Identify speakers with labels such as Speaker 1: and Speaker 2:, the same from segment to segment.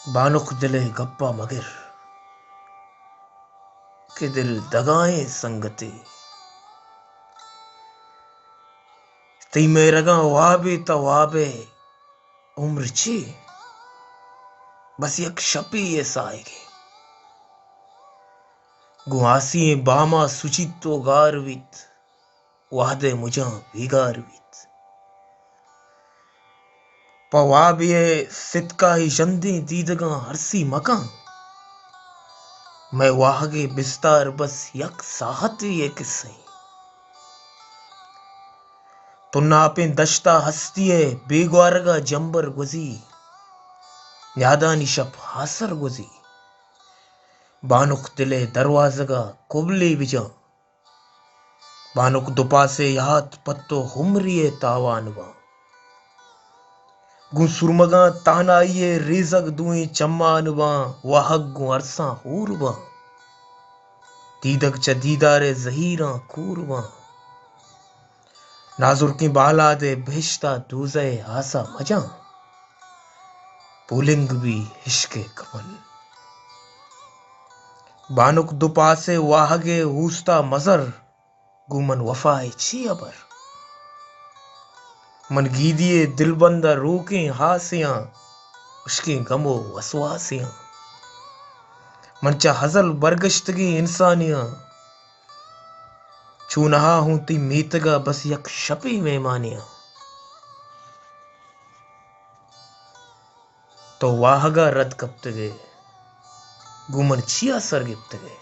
Speaker 1: बानुख दिले गप्पा मगर के दिल दगाए संगति ती मेरगा वाबे तवाबे उम्र ची बस एक शपी ये साएगे गुआसी बामा सुचितो गारवित वादे मुझा बिगारवित पवाबिये सितका ही जंदी दीदगा हरसी मकान मैं वाहगे बिस्तार बस यक साहत ये किस्से तुन्ना पे दश्ता हस्तिये बेगवारगा जंबर गुजी यादानी शप हासर गुजी बानुक दिले दरवाजगा कुबले बिजा बानुक दुपासे यात पत्तो हुमरिये तावानवा गु सुरमगा तानाइये रेजक दुई चम्मानवा वाहक गु अरसा हूरवा दीदक च दीदारे जहीरा कूरवा नाजुर की बाला दे भेजता दूजे आसा मजा पुलिंग भी हिशके कमल बानुक दुपासे वाहगे हूस्ता मजर गुमन वफाए छी अबर मन गीदिए दिलबंदा रोके हासियां उसके गमो वसवासियां मनचा हजल बरगश्तगी इंसानियां चूनहा हूं ती मीतगा बस यक शपी मेहमानियां तो वाहगा रद कप्तगे गुमन छिया सरगिप्तगे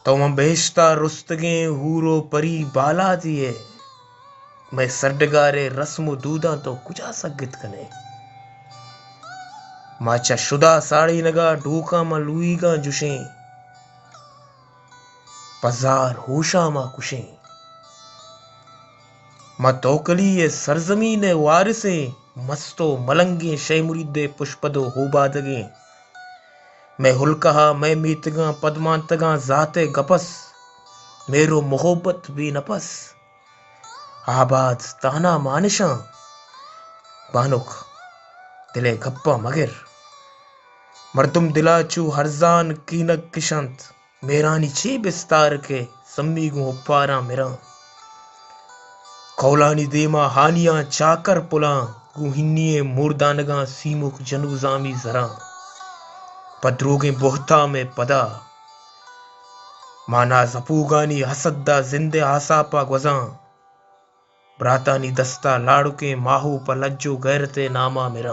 Speaker 1: तो हम बेशता रुस्तगे हूरो परी बाला दिए मैं सरडगारे रस्मो दूदा तो कुजा सगित कने माचा शुदा साड़ी नगा ढूका मा लुईगा जुशे पजार होशा मा कुशे मा तोकली ये सरजमीन वारिसे मस्तो मलंगे शैमुरिदे पुष्पदो होबादगे मैं हुलकहा मैं मीतगा पद्मांतगा जाते गपस मेरो मोहब्बत भी नपस आबाद ताना मानिशा बानुख दिले गप्पा मगर मर्दुम दिलाचू हरजान कीनक किशंत मेरानी ची बिस्तार के सम्मी गु उपारा मेरा कौलानी देमा हानिया चाकर पुला गुहिन्निये मुर्दानगा सीमुख जनुजामी जरा पद्रोगे बोहता में पदा माना जपूगानी हसद्दा जिंदे आसापा गजा ब्रातानी दस्ता लाड़ू के माहू पलज्जो गैरते नामा मेरा